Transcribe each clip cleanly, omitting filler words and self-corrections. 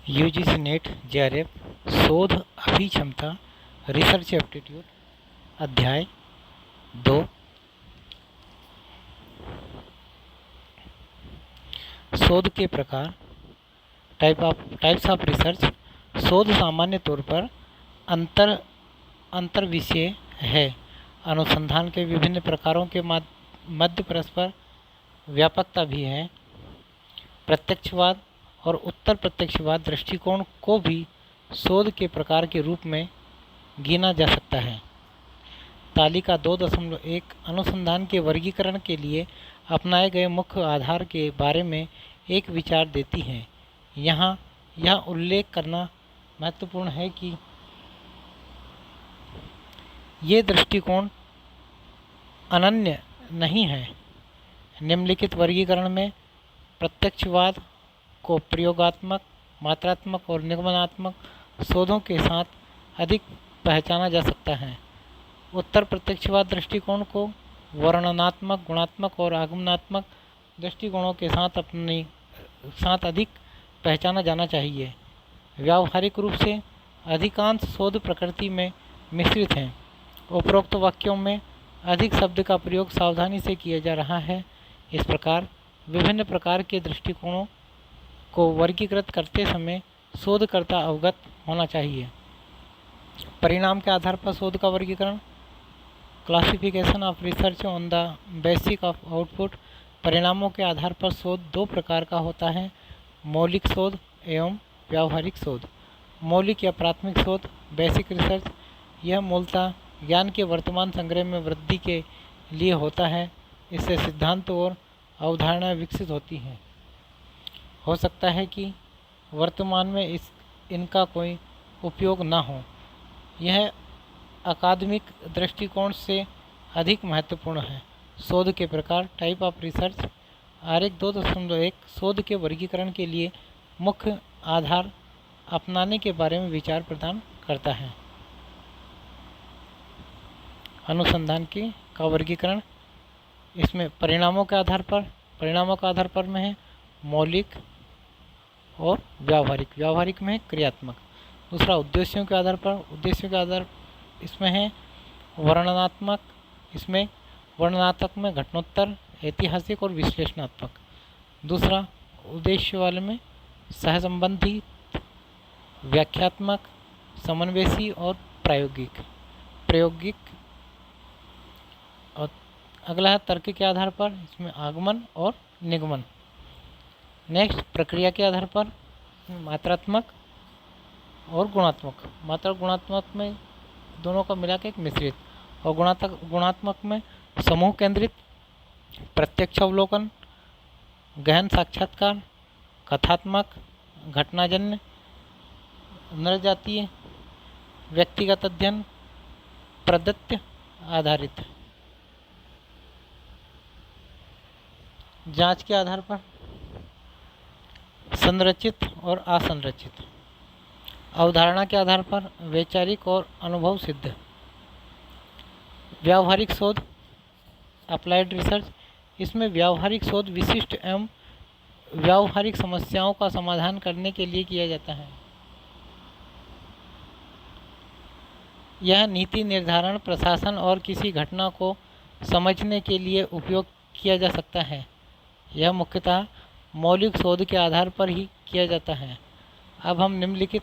UGC net JRF शोध अभिक्षमता research aptitude अध्याय 2 शोध के प्रकार टाइप्स ऑफ रिसर्च। शोध सामान्य तौर पर अंतर विषय है। अनुसंधान के विभिन्न प्रकारों के मध्य परस्पर व्यापकता भी है। प्रत्यक्षवाद और उत्तर प्रत्यक्षवाद दृष्टिकोण को भी शोध के प्रकार के रूप में गिना जा सकता है। तालिका 2.1 अनुसंधान के वर्गीकरण के लिए अपनाए गए मुख्य आधार के बारे में एक विचार देती है। यहाँ यह उल्लेख करना महत्वपूर्ण है कि ये दृष्टिकोण अनन्य नहीं है। निम्नलिखित वर्गीकरण में प्रत्यक्षवाद को प्रयोगात्मक, मात्रात्मक और निगमनात्मक शोधों के साथ अधिक पहचाना जा सकता है। उत्तर प्रत्यक्षवाद दृष्टिकोण को वर्णनात्मक, गुणात्मक और आगमनात्मक दृष्टिकोणों के साथ अधिक पहचाना जाना चाहिए। व्यावहारिक रूप से अधिकांश शोध प्रकृति में मिश्रित हैं। उपरोक्त वाक्यों में अधिक शब्द का प्रयोग सावधानी से किया जा रहा है। इस प्रकार विभिन्न प्रकार के दृष्टिकोणों को वर्गीकृत करते समय शोधकर्ता अवगत होना चाहिए। परिणाम के आधार पर शोध का वर्गीकरण। Classification of research on the basis of output. परिणामों के आधार पर शोध दो प्रकार का होता है, मौलिक शोध एवं व्यावहारिक शोध। मौलिक या प्राथमिक शोध बेसिक रिसर्च, यह मूलतः ज्ञान के वर्तमान संग्रह में वृद्धि के लिए होता है। इससे सिद्धांत और अवधारणाएं विकसित होती हैं। हो सकता है कि वर्तमान में इनका कोई उपयोग न हो। यह अकादमिक दृष्टिकोण से अधिक महत्वपूर्ण है। शोध के प्रकार टाइप ऑफ रिसर्च। आरेख 2.1 शोध के वर्गीकरण के लिए मुख्य आधार अपनाने के बारे में विचार प्रदान करता है। अनुसंधान का वर्गीकरण। इसमें परिणामों के आधार पर में है मौलिक और व्यावहारिक में है क्रियात्मक। दूसरा उद्देश्यों के आधार इसमें है वर्णनात्मक। इसमें वर्णनात्मक में घटनोत्तर, ऐतिहासिक और विश्लेषणात्मक। दूसरा उद्देश्य वाले में सहसंबंधी, व्याख्यात्मक, समन्वयी और प्रायोगिक। और अगला है तर्क के आधार पर, इसमें आगमन और निगमन। नेक्स्ट प्रक्रिया के आधार पर मात्रात्मक और गुणात्मक में दोनों का मिला के एक मिश्रित। और गुणात्मक में समूह केंद्रित, प्रत्यक्ष अवलोकन, गहन साक्षात्कार, कथात्मक, घटनाजन्य, नरजातीय, व्यक्तिगत अध्ययन, प्रदत्त आधारित। जांच के आधार पर संरचित और असंरचित। अवधारणा के आधार पर वैचारिक और अनुभव सिद्ध। व्यावहारिक शोध अप्लाइड रिसर्च। इसमें व्यावहारिक शोध विशिष्ट एवं व्यावहारिक समस्याओं का समाधान करने के लिए किया जाता है। यह नीति निर्धारण, प्रशासन और किसी घटना को समझने के लिए उपयोग किया जा सकता है। यह मुख्यतः मौलिक शोध के आधार पर ही किया जाता है। अब हम निम्नलिखित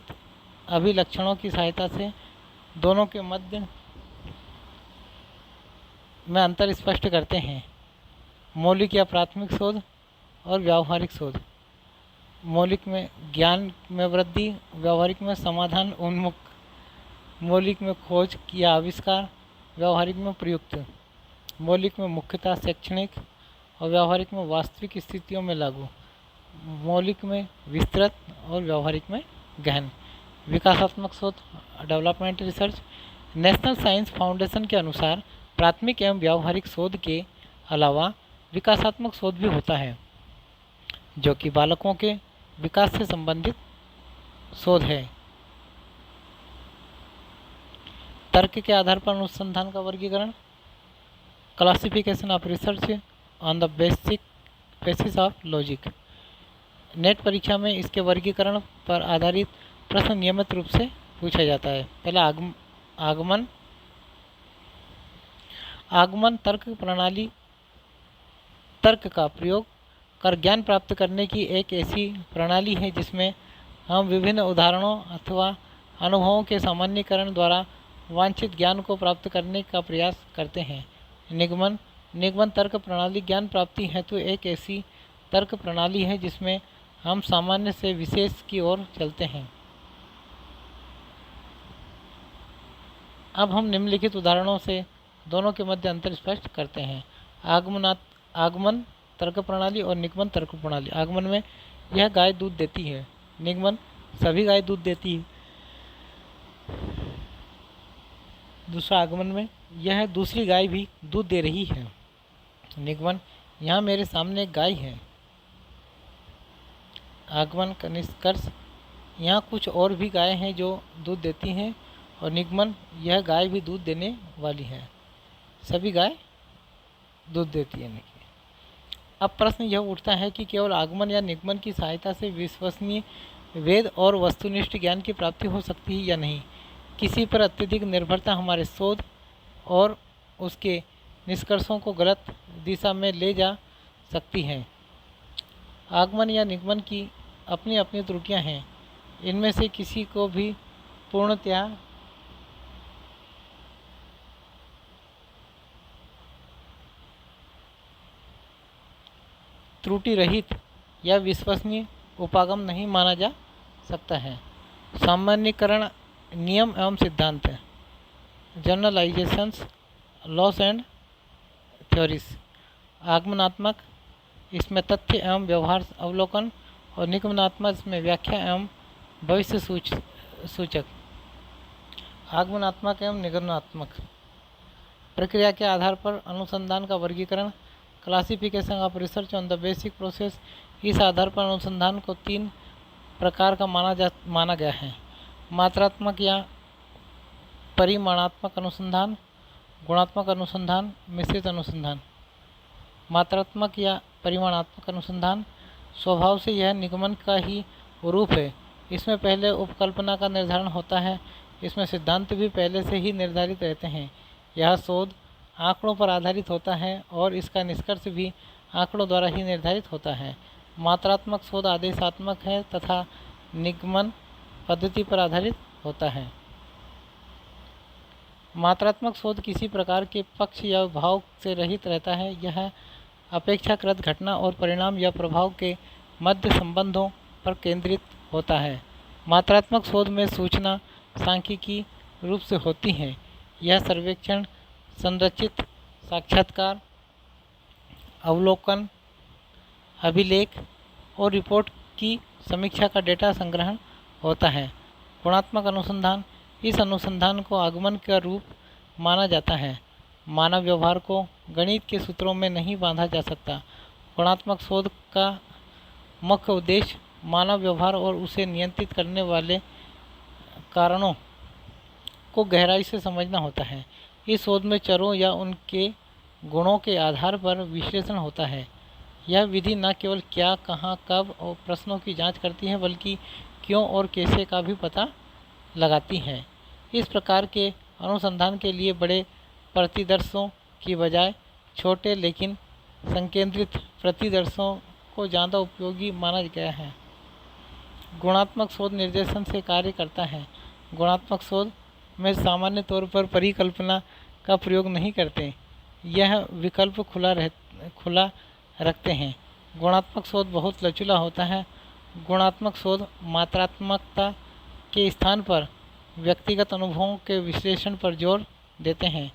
अभिलक्षणों की सहायता से दोनों के मध्य में अंतर स्पष्ट करते हैं। मौलिक या प्राथमिक शोध और व्यावहारिक शोध। मौलिक में ज्ञान में वृद्धि, व्यावहारिक में समाधान उन्मुख। मौलिक में खोज या आविष्कार, व्यावहारिक में प्रयुक्त। मौलिक में मुख्यतः शैक्षणिक और व्यावहारिक में वास्तविक स्थितियों में लागू। मौलिक में विस्तृत और व्यावहारिक में गहन। विकासात्मक शोध development research. National science foundation के अनुसार प्राथमिक एवं व्यावहारिक शोध के अलावा विकासात्मक शोध भी होता है, जो कि बालकों के विकास से संबंधित शोध है। तर्क के आधार पर अनुसंधान का वर्गीकरण। Classification of research on the basis of logic. Net परीक्षा में इसके वर्गीकरण पर आधारित प्रश्न नियमित रूप से पूछा जाता है। पहला आगमन। आगमन तर्क प्रणाली तर्क का प्रयोग कर ज्ञान प्राप्त करने की एक ऐसी प्रणाली है जिसमें हम विभिन्न उदाहरणों अथवा अनुभवों के सामान्यीकरण द्वारा वांछित ज्ञान को प्राप्त करने का प्रयास करते हैं। निगमन। निगमन तर्क प्रणाली ज्ञान प्राप्ति हेतु एक ऐसी तर्क प्रणाली है जिसमें हम सामान्य से विशेष की ओर चलते हैं। अब हम निम्नलिखित उदाहरणों से दोनों के मध्य अंतर स्पष्ट करते हैं। आगमन तर्क प्रणाली और निगमन तर्क प्रणाली। आगमन में यह गाय दूध देती है। निगमन सभी गाय दूध देती है। दूसरा आगमन में यह दूसरी गाय भी दूध दे रही है। निगमन यहाँ मेरे सामने एक गाय है। आगमन का निष्कर्ष यहाँ कुछ और भी गाय हैं जो दूध देती हैं। और निगमन यह गाय भी दूध देने वाली है। सभी गाय दूध देती है। अब प्रश्न यह उठता है कि केवल आगमन या निगमन की सहायता से विश्वसनीय वेद और वस्तुनिष्ठ ज्ञान की प्राप्ति हो सकती है या नहीं। किसी पर अत्यधिक निर्भरता हमारे शोध और उसके निष्कर्षों को गलत दिशा में ले जा सकती है। आगमन या निगमन की अपनी अपनी त्रुटियां हैं। इनमें से किसी को भी पूर्णतया त्रुटि रहित या विश्वसनीय उपागम नहीं माना जा सकता है। सामान्यीकरण नियम एवं सिद्धांत। Generalisations, laws and theories. आगमनात्मक, इसमें तथ्य एवं व्यवहार अवलोकन, और निगमनात्मक, इसमें व्याख्या एवं भविष्य सूचक। आगमनात्मक एवं निगमनात्मक प्रक्रिया के आधार पर अनुसंधान का वर्गीकरण। Classification of research on the basic process. इस आधार पर अनुसंधान को 3 प्रकार का माना गया है। मात्रात्मक या परिमाणात्मक अनुसंधान, गुणात्मक अनुसंधान, मिश्रित अनुसंधान। मात्रात्मक या परिमाणात्मक अनुसंधान स्वभाव से यह निगमन का ही रूप है। इसमें पहले उपकल्पना का निर्धारण होता है। इसमें सिद्धांत भी पहले से ही निर्धारित रहते हैं। यह शोध आंकड़ों पर आधारित होता है और इसका निष्कर्ष भी आंकड़ों द्वारा ही निर्धारित होता है। मात्रात्मक शोध आदेशात्मक है तथा निगमन पद्धति पर आधारित होता है। मात्रात्मक शोध किसी प्रकार के पक्ष या भाव से रहित रहता है। यह अपेक्षाकृत घटना और परिणाम या प्रभाव के मध्य संबंधों पर केंद्रित होता है। मात्रात्मक शोध में सूचना सांख्यिकी रूप से होती है। यह सर्वेक्षण, संरचित साक्षात्कार, अवलोकन, अभिलेख और रिपोर्ट की समीक्षा का डेटा संग्रहण होता है। गुणात्मक अनुसंधान, इस अनुसंधान को आगमन का रूप माना जाता है। मानव व्यवहार को गणित के सूत्रों में नहीं बांधा जा सकता। गुणात्मक शोध का मुख्य उद्देश्य मानव व्यवहार और उसे नियंत्रित करने वाले कारणों को गहराई से समझना होता है। इस शोध में चरों या उनके गुणों के आधार पर विश्लेषण होता है। यह विधि न केवल क्या, कहाँ, कब और प्रश्नों की जांच करती है बल्कि क्यों और कैसे का भी पता लगाती है। इस प्रकार के अनुसंधान के लिए बड़े प्रतिदर्शों की बजाय छोटे लेकिन संकेंद्रित प्रतिदर्शों को ज़्यादा उपयोगी माना गया है। गुणात्मक शोध निर्देशन से कार्य करता है। गुणात्मक शोध में सामान्य तौर पर परिकल्पना का प्रयोग नहीं करते। यह विकल्प खुला रखते हैं। गुणात्मक शोध बहुत लचीला होता है। गुणात्मक शोध मात्रात्मकता के स्थान पर व्यक्तिगत अनुभवों के विश्लेषण पर जोर देते हैं।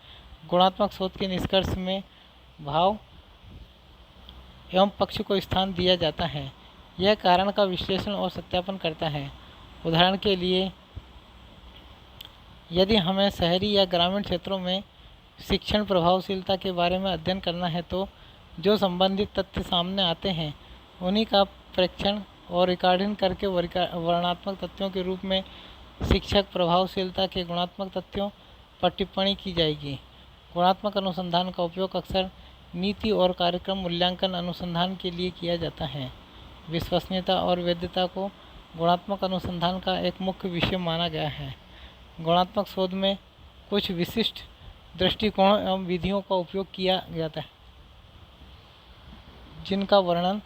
गुणात्मक शोध के निष्कर्ष में भाव एवं पक्ष को स्थान दिया जाता है। यह कारण का विश्लेषण और सत्यापन करता है। उदाहरण के लिए, यदि हमें शहरी या ग्रामीण क्षेत्रों में शिक्षण प्रभावशीलता के बारे में अध्ययन करना है तो जो संबंधित तथ्य सामने आते हैं उन्हीं का प्रेक्षण और रिकॉर्डिंग करके वर्णनात्मक तथ्यों के रूप में शिक्षक प्रभावशीलता के गुणात्मक तथ्यों पर टिप्पणी की जाएगी। गुणात्मक अनुसंधान का उपयोग अक्सर नीति और कार्यक्रम मूल्यांकन अनुसंधान के लिए किया जाता है। विश्वसनीयता और वैधता को गुणात्मक अनुसंधान का एक मुख्य विषय माना गया है। गुणात्मक शोध में कुछ विशिष्ट दृष्टिकोण एवं विधियों का उपयोग किया जाता है, जिनका वर्णन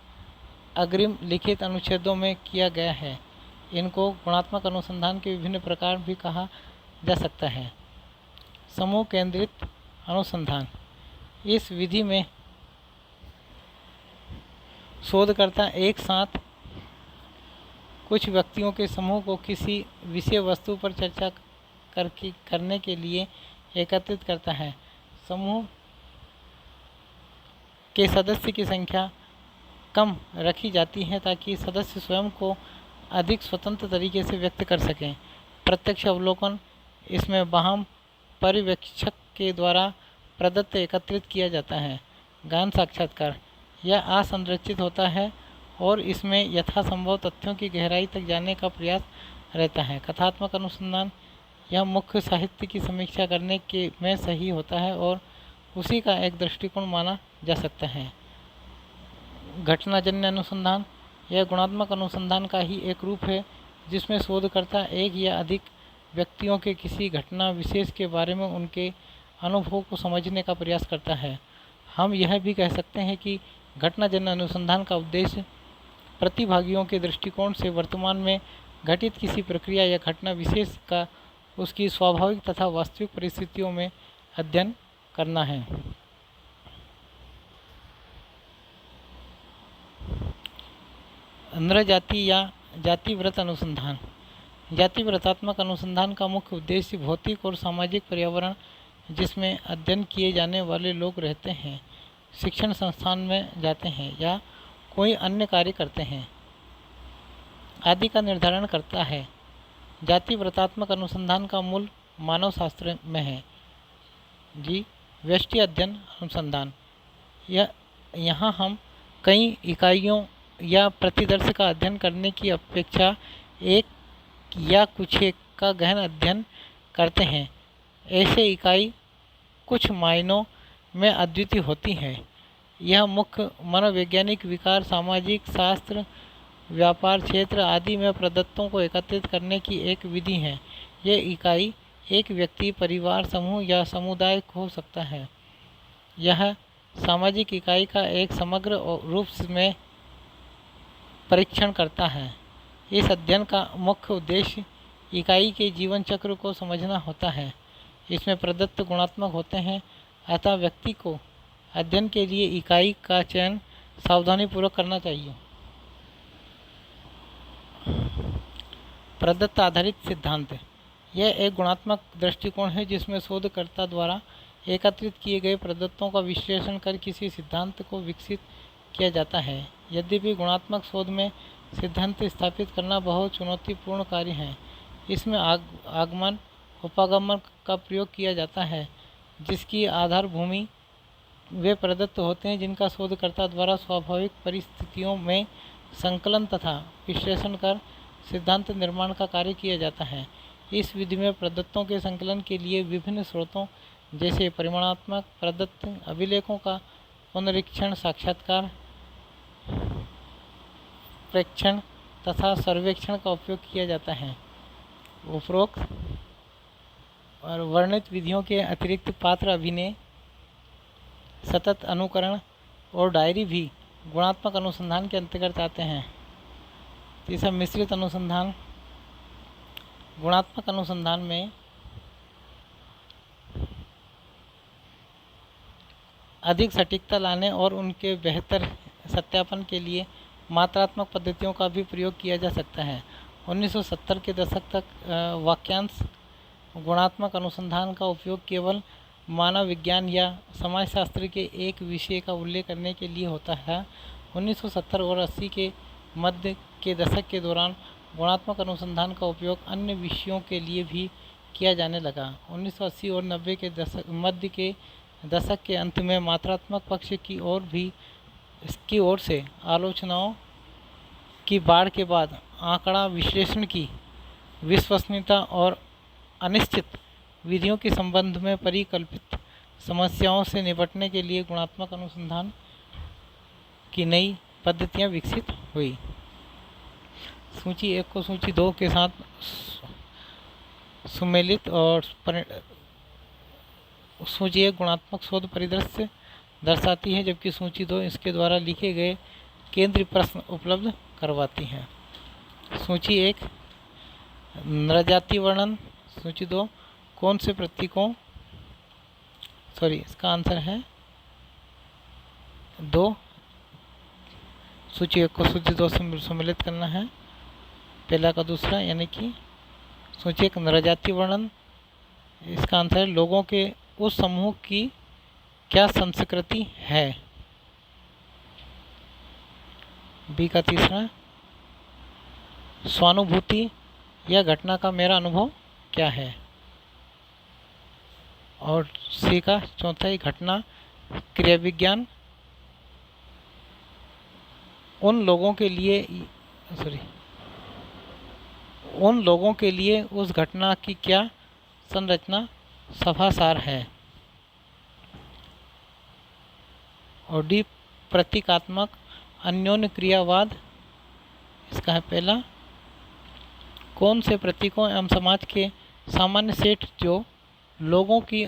अग्रिम लिखित अनुच्छेदों में किया गया है। इनको गुणात्मक अनुसंधान के विभिन्न प्रकार भी कहा जा सकता है। समूह केंद्रित अनुसंधान। इस विधि में शोधकर्ता एक साथ कुछ व्यक्तियों के समूह को किसी विषय वस्तु पर चर्चा करने के लिए एकत्रित करता है। समूह के सदस्य की संख्या कम रखी जाती है ताकि सदस्य स्वयं को अधिक स्वतंत्र तरीके से व्यक्त कर सकें। प्रत्यक्ष अवलोकन। इसमें बाह्य पर्यवेक्षक के द्वारा प्रदत्त एकत्रित किया जाता है। गहन साक्षात्कार। यह असंरचित होता है और इसमें यथासंभव तथ्यों की गहराई तक जाने का प्रयास रहता है। कथात्मक अनुसंधान। यह मुख्य साहित्य की समीक्षा करने के में सही होता है और उसी का एक दृष्टिकोण माना जा सकता है। घटनाजन्य अनुसंधान। यह गुणात्मक अनुसंधान का ही एक रूप है जिसमें शोधकर्ता एक या अधिक व्यक्तियों के किसी घटना विशेष के बारे में उनके अनुभव को समझने का प्रयास करता है। हम यह भी कह सकते हैं कि घटनाजन्य अनुसंधान का उद्देश्य प्रतिभागियों के दृष्टिकोण से वर्तमान में घटित किसी प्रक्रिया या घटना विशेष का उसकी स्वाभाविक तथा वास्तविक परिस्थितियों में अध्ययन करना है। नृजाति या जातिव्रत अनुसंधान। जातिव्रतात्मक अनुसंधान का मुख्य उद्देश्य भौतिक और सामाजिक पर्यावरण जिसमें अध्ययन किए जाने वाले लोग रहते हैं, शिक्षण संस्थान में जाते हैं या कोई अन्य कार्य करते हैं आदि का निर्धारण करता है। जातिव्रतात्मक अनुसंधान का मूल मानव शास्त्र में है। व्यष्टि अध्ययन अनुसंधान। यहाँ हम कई इकाइयों या प्रतिदर्श का अध्ययन करने की अपेक्षा एक या कुछ एक का गहन अध्ययन करते हैं। ऐसे इकाई कुछ मायनों में अद्वितीय होती हैं। यह मुख्य मनोवैज्ञानिक विकार, सामाजिक शास्त्र, व्यापार क्षेत्र आदि में प्रदत्तों को एकत्रित करने की एक विधि है। यह इकाई एक व्यक्ति, परिवार, समूह या समुदाय हो सकता है। यह सामाजिक इकाई का एक समग्र रूप में परीक्षण करता है। इस अध्ययन का मुख्य उद्देश्य इकाई के जीवन चक्र को समझना होता है। इसमें प्रदत्त गुणात्मक होते हैं, अतः व्यक्ति को अध्ययन के लिए इकाई का चयन सावधानीपूर्वक करना चाहिए। प्रदत्त आधारित सिद्धांत। यह एक गुणात्मक दृष्टिकोण है जिसमें शोधकर्ता द्वारा एकत्रित किए गए प्रदत्तों का विश्लेषण कर किसी सिद्धांत को विकसित किया जाता है। यद्यपि गुणात्मक शोध में सिद्धांत स्थापित करना बहुत चुनौतीपूर्ण कार्य है। इसमें आगमन उपागमन का प्रयोग किया जाता है जिसकी आधार भूमि वे प्रदत्त होते हैं जिनका शोधकर्ता द्वारा स्वाभाविक परिस्थितियों में संकलन तथा विश्लेषण कर सिद्धांत निर्माण का कार्य किया जाता है। इस विधि में प्रदत्तों के संकलन के लिए विभिन्न स्रोतों जैसे परिमाणात्मक प्रदत्त अभिलेखों का पुनरीक्षण, साक्षात्कार, प्रेक्षण तथा सर्वेक्षण का उपयोग किया जाता है। उपरोक्त और वर्णित विधियों के अतिरिक्त पात्र अभिनय, सतत अनुकरण और डायरी भी गुणात्मक अनुसंधान के अंतर्गत आते हैं। तीसरा, मिश्रित अनुसंधान। गुणात्मक अनुसंधान में अधिक सटीकता लाने और उनके बेहतर सत्यापन के लिए मात्रात्मक पद्धतियों का भी प्रयोग किया जा सकता है। 1970 के दशक तक वाक्यांश गुणात्मक अनुसंधान का उपयोग केवल मानव विज्ञान या समाजशास्त्र के एक विषय का उल्लेख करने के लिए होता है। 1970 और 80 के मध्य के दशक के दौरान गुणात्मक अनुसंधान का उपयोग अन्य विषयों के लिए भी किया जाने लगा। 1980 और 90 के मध्य के दशक के अंत में मात्रात्मक पक्ष की ओर से आलोचनाओं की बाढ़ के बाद आंकड़ा विश्लेषण की विश्वसनीयता और अनिश्चित विधियों के संबंध में परिकल्पित समस्याओं से निपटने के लिए गुणात्मक अनुसंधान की नई पद्धतियाँ विकसित हुई। सूची 1 को सूची 2 के साथ सुमेलित और सूची 1 गुणात्मक शोध परिदृश्य दर्शाती है, जबकि सूची 2 इसके द्वारा लिखे गए केंद्रीय प्रश्न उपलब्ध करवाती है। सूची 1 नृजाति वर्णन, सूची 2 कौन से प्रतीकों, इसका आंसर है 2। सूची 1 को सूची 2 से सम्मिलित करना है, पहला का दूसरा, यानी कि सूची 1 नृजाति वर्णन, इसका आंसर है लोगों के उस समूह की क्या संस्कृति है। बी का तीसरा स्वानुभूति या घटना का मेरा अनुभव क्या है, और सी का चौथा ही घटना क्रिया विज्ञान उन लोगों के लिए उस घटना की क्या संरचना सभासार है। और डी प्रतीकात्मक अन्योन्य क्रियावाद, इसका है पहला कौन से प्रतीकों एवं समाज के सामान्य सेट जो लोगों की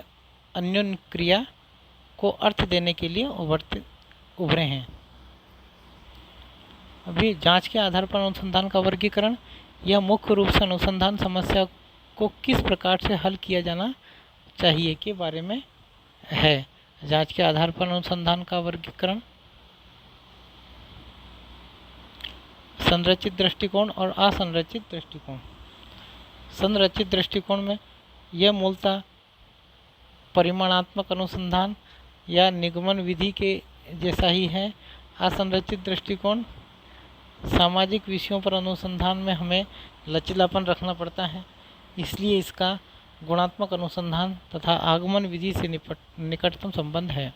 अन्योन्य क्रिया को अर्थ देने के लिए उभरे हैं। अभी जांच के आधार पर अनुसंधान का वर्गीकरण, यह मुख्य रूप से अनुसंधान समस्या को किस प्रकार से हल किया जाना चाहिए के बारे में है। जांच के आधार पर अनुसंधान का वर्गीकरण संरचित दृष्टिकोण और असंरचित दृष्टिकोण। संरचित दृष्टिकोण में यह मूलतः परिमाणात्मक अनुसंधान या निगमन विधि के जैसा ही है। असंरचित दृष्टिकोण सामाजिक विषयों पर अनुसंधान में हमें लचीलापन रखना पड़ता है, इसलिए इसका गुणात्मक अनुसंधान तथा आगमन विधि से निकटतम संबंध है।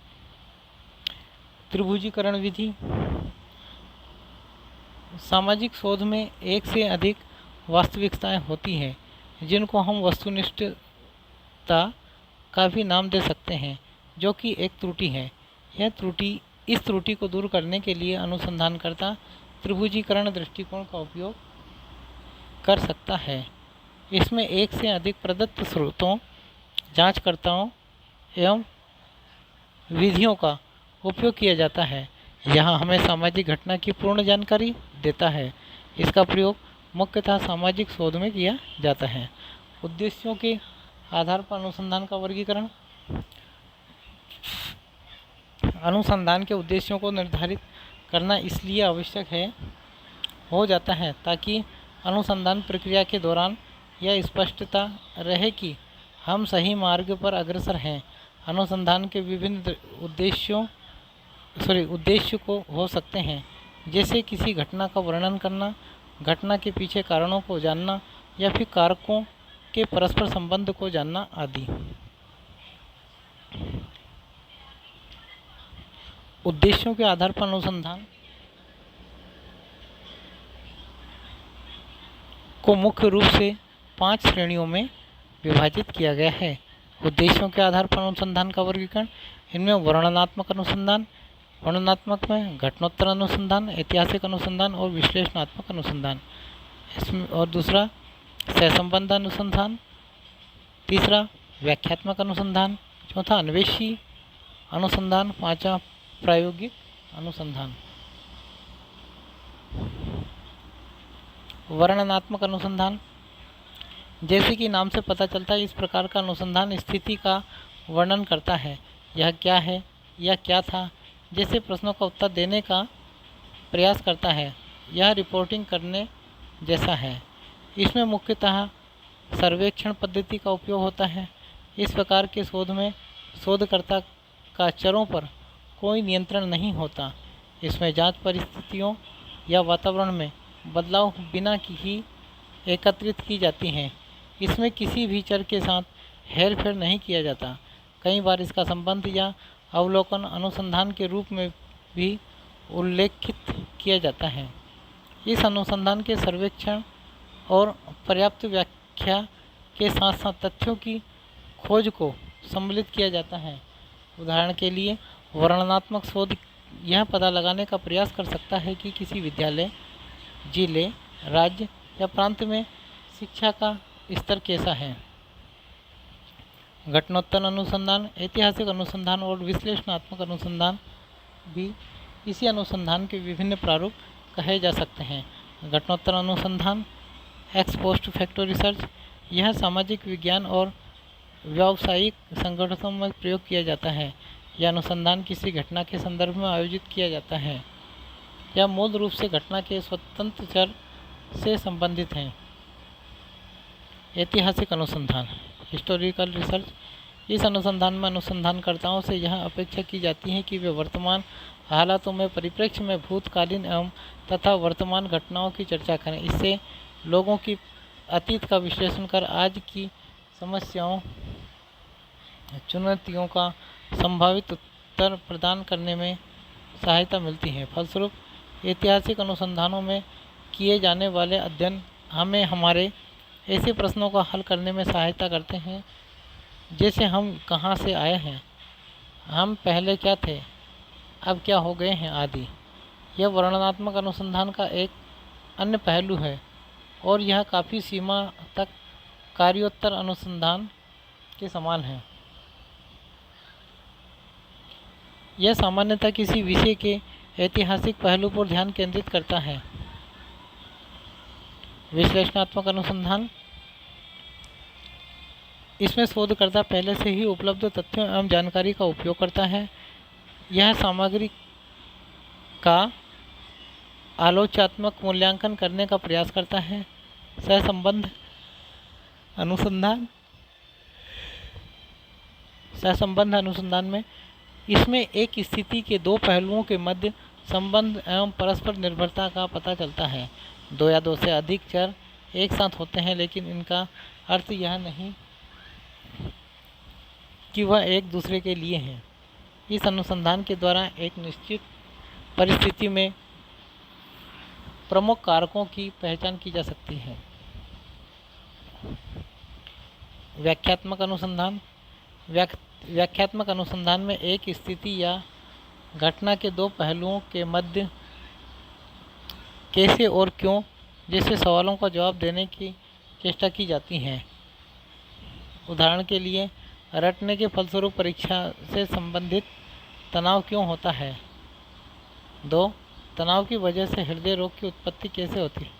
त्रिभुजीकरण विधि सामाजिक शोध में एक से अधिक वास्तविकताएं होती हैं जिनको हम वस्तुनिष्ठता का भी नाम दे सकते हैं, जो कि एक त्रुटि है। इस त्रुटि को दूर करने के लिए अनुसंधानकर्ता त्रिभुजीकरण दृष्टिकोण का उपयोग कर सकता है। इसमें एक से अधिक प्रदत्त स्रोतों, जांचकर्ताओं एवं विधियों का उपयोग किया जाता है। यह हमें सामाजिक घटना की पूर्ण जानकारी देता है। इसका प्रयोग मुख्यतः सामाजिक शोध में किया जाता है। उद्देश्यों के आधार पर अनुसंधान का वर्गीकरण। अनुसंधान के उद्देश्यों को निर्धारित करना इसलिए आवश्यक हो जाता है ताकि अनुसंधान प्रक्रिया के दौरान यह स्पष्टता रहे कि हम सही मार्ग पर अग्रसर हैं। अनुसंधान के विभिन्न उद्देश्य को हो सकते हैं, जैसे किसी घटना का वर्णन करना, घटना के पीछे कारणों को जानना या फिर कारकों के परस्पर संबंध को जानना आदि। उद्देश्यों के आधार पर अनुसंधान को मुख्य रूप से 5 श्रेणियों में विभाजित किया गया है। उद्देश्यों के आधार पर अनुसंधान का वर्गीकरण, इनमें वर्णनात्मक अनुसंधान, वर्णनात्मक में घटनोत्तर अनुसंधान, ऐतिहासिक अनुसंधान और विश्लेषणात्मक अनुसंधान। इसमें और दूसरा सहसंबंध अनुसंधान, तीसरा व्याख्यात्मक अनुसंधान, चौथा अन्वेषी अनुसंधान, पांचवा प्रायोगिक अनुसंधान। वर्णनात्मक अनुसंधान, जैसे कि नाम से पता चलता है, इस प्रकार का अनुसंधान स्थिति का वर्णन करता है। यह क्या है, यह क्या था, जैसे प्रश्नों का उत्तर देने का प्रयास करता है। यह रिपोर्टिंग करने जैसा है। इसमें मुख्यतः सर्वेक्षण पद्धति का उपयोग होता है। इस प्रकार के शोध में शोधकर्ता का चरों पर कोई नियंत्रण नहीं होता। इसमें जांच परिस्थितियों या वातावरण में बदलाव बिना ही एकत्रित की जाती हैं। इसमें किसी भी चर के साथ हेरफेर नहीं किया जाता। कई बार इसका संबंध या अवलोकन अनुसंधान के रूप में भी उल्लेखित किया जाता है। इस अनुसंधान के सर्वेक्षण और पर्याप्त व्याख्या के साथ साथ तथ्यों की खोज को सम्मिलित किया जाता है। उदाहरण के लिए वर्णनात्मक शोध यह पता लगाने का प्रयास कर सकता है कि किसी विद्यालय, जिले, राज्य या प्रांत में शिक्षा का स्तर कैसा है। घटनोत्तर अनुसंधान, ऐतिहासिक अनुसंधान और विश्लेषणात्मक अनुसंधान भी इसी अनुसंधान के विभिन्न प्रारूप कहे जा सकते हैं। घटनोत्तर अनुसंधान, एक्स पोस्ट फैक्टो रिसर्च, यह सामाजिक विज्ञान और व्यावसायिक संगठनों में प्रयोग किया जाता है। यह अनुसंधान किसी घटना के संदर्भ में आयोजित किया जाता है या मूल रूप से घटना के स्वतंत्र चर से संबंधित है। ऐतिहासिक अनुसंधान, हिस्टोरिकल रिसर्च, इस अनुसंधान में अनुसंधानकर्ताओं से यह अपेक्षा की जाती है कि वे वर्तमान हालातों में परिप्रेक्ष्य में भूतकालीन एवं तथा वर्तमान घटनाओं की चर्चा करें। इससे लोगों की अतीत का विश्लेषण कर आज की समस्याओं, चुनौतियों का संभावित उत्तर प्रदान करने में सहायता मिलती है। फलस्वरूप ऐतिहासिक अनुसंधानों में किए जाने वाले अध्ययन हमें हमारे ऐसे प्रश्नों का हल करने में सहायता करते हैं, जैसे हम कहाँ से आए हैं, हम पहले क्या थे, अब क्या हो गए हैं आदि। यह वर्णनात्मक अनुसंधान का एक अन्य पहलू है और यह काफ़ी सीमा तक कार्योत्तर अनुसंधान के समान है। यह सामान्यतः किसी विषय के ऐतिहासिक पहलू पर ध्यान केंद्रित करता है। विश्लेषणात्मक अनुसंधान, इसमें शोधकर्ता पहले से ही उपलब्ध तथ्यों एवं जानकारी का उपयोग करता है। यह सामग्री का आलोचनात्मक मूल्यांकन करने का प्रयास करता है। सहसंबंध अनुसंधान, सहसंबंध अनुसंधान में इसमें एक स्थिति के दो पहलुओं के मध्य संबंध एवं परस्पर निर्भरता का पता चलता है। दो या दो से अधिक चर एक साथ होते हैं, लेकिन इनका अर्थ यह नहीं कि वह एक दूसरे के लिए हैं। इस अनुसंधान के द्वारा एक निश्चित परिस्थिति में प्रमुख कारकों की पहचान की जा सकती है। व्याख्यात्मक अनुसंधान, व्याख्यात्मक अनुसंधान में एक स्थिति या घटना के दो पहलुओं के मध्य कैसे और क्यों जैसे सवालों का जवाब देने की चेष्टा की जाती है। उदाहरण के लिए, रटने के फलस्वरूप परीक्षा से संबंधित तनाव क्यों होता है। 2. तनाव की वजह से हृदय रोग की उत्पत्ति कैसे होती है।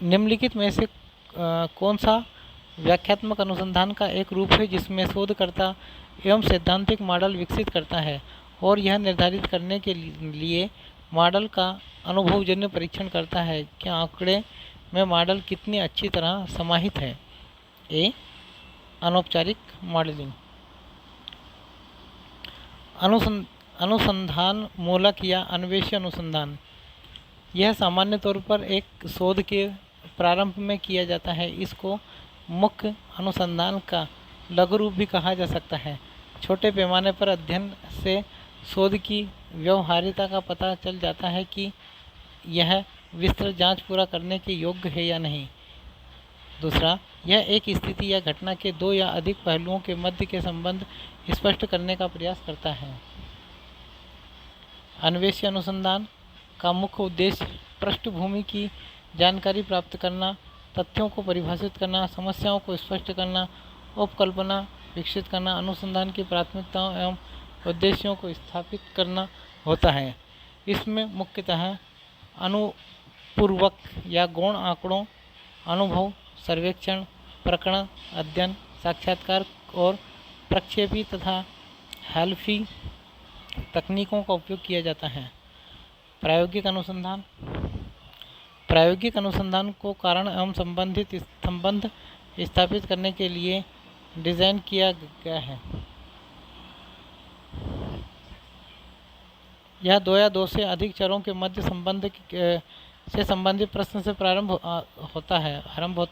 निम्नलिखित में से कौन सा व्याख्यात्मक अनुसंधान का एक रूप है जिसमें शोधकर्ता एवं सैद्धांतिक मॉडल विकसित करता है और यह निर्धारित करने के लिए मॉडल का अनुभवजन्य परीक्षण करता है कि आंकड़े में मॉडल कितनी अच्छी तरह समाहित है। ए. अनौपचारिक मॉडलिंग, अनुसंधान मूलक या अन्वेषी अनुसंधान, यह सामान्य तौर पर एक शोध के प्रारंभ में किया जाता है। इसको मुख्य अनुसंधान का लघु रूप भी कहा जा सकता है। छोटे पैमाने पर अध्ययन से शोध की व्यवहार्यता का पता चल जाता है कि यह विस्तृत जांच पूरा करने के योग्य है या नहीं। दूसरा, यह एक स्थिति या घटना के दो या अधिक पहलुओं के मध्य के संबंध स्पष्ट करने का प्रयास करता है। अन्वेषी अनुसंधान का मुख्य उद्देश्य पृष्ठभूमि की जानकारी प्राप्त करना, तथ्यों को परिभाषित करना, समस्याओं को स्पष्ट करना, उपकल्पना विकसित करना, अनुसंधान की प्राथमिकताओं एवं उद्देश्यों को स्थापित करना होता है। इसमें मुख्यतः अनुपूर्वक या गौण आंकड़ों, अनुभव, सर्वेक्षण, प्रकरण अध्ययन, साक्षात्कार और प्रक्षेपी तथा हेल्फी तकनीकों का उपयोग किया जाता है। प्रायोगिक अनुसंधान, प्रायोगिक अनुसंधान को कारण एवं संबंधित संबंध स्थापित करने के लिए डिज़ाइन किया गया है। यह दो या दो से अधिक चरों के मध्य संबंध से संबंधित प्रश्न से आरंभ होता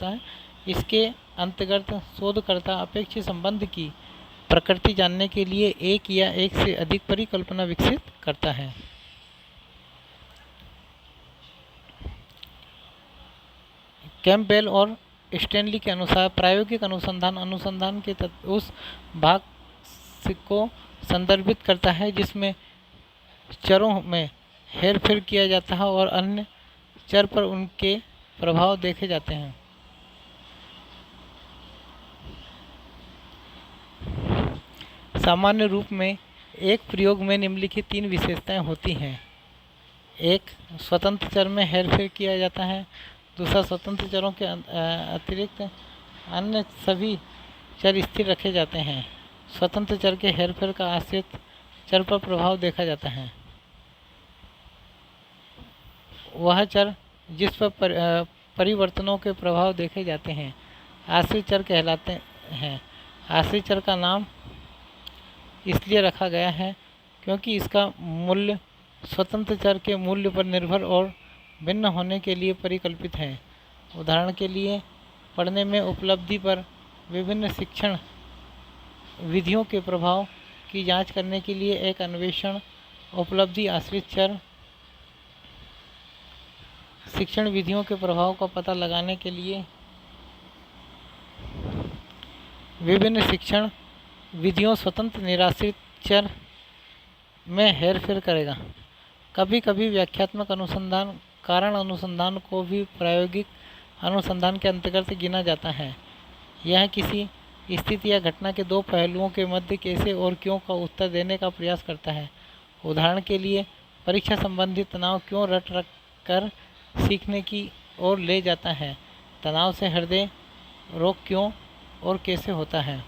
है। इसके अंतर्गत शोधकर्ता अपेक्षित संबंध की प्रकृति जानने के लिए एक या एक से अधिक परिकल्पना विकसित करता है। कैम्पबेल और स्टैनली के अनुसार प्रायोगिक अनुसंधान अनुसंधान के उस भाग को संदर्भित करता है जिसमें चरों में हेरफेर किया जाता है और अन्य चर पर उनके प्रभाव देखे जाते हैं। सामान्य रूप में एक प्रयोग में निम्नलिखित 3 विशेषताएं होती हैं। एक, स्वतंत्र चर में हेरफेर किया जाता है। दूसरा, स्वतंत्र चरों के अतिरिक्त अन्य सभी चर स्थिर रखे जाते हैं। स्वतंत्र चर के हेरफेर का आश्रित चर पर प्रभाव देखा जाता है। वह चर जिस पर परिवर्तनों के प्रभाव देखे जाते हैं आश्रित चर कहलाते हैं। आश्रित चर का नाम इसलिए रखा गया है क्योंकि इसका मूल्य स्वतंत्र चर के मूल्य पर निर्भर और भिन्न होने के लिए परिकल्पित है। उदाहरण के लिए, पढ़ने में उपलब्धि पर विभिन्न शिक्षण विधियों के प्रभाव की जांच करने के लिए एक अन्वेषण उपलब्धि आश्रित चर, शिक्षण विधियों के प्रभाव का पता लगाने के लिए विभिन्न शिक्षण विधियों स्वतंत्र निराश्रित चर में हेरफेर करेगा। कभी कभी व्याख्यात्मक अनुसंधान कारण अनुसंधान को भी प्रायोगिक अनुसंधान के अंतर्गत गिना जाता है। यह किसी स्थिति या घटना के 2 पहलुओं के मध्य कैसे और क्यों का उत्तर देने का प्रयास करता है। उदाहरण के लिए, परीक्षा संबंधी तनाव क्यों रट कर सीखने की ओर ले जाता है। तनाव से हृदय रोग क्यों और कैसे होता है।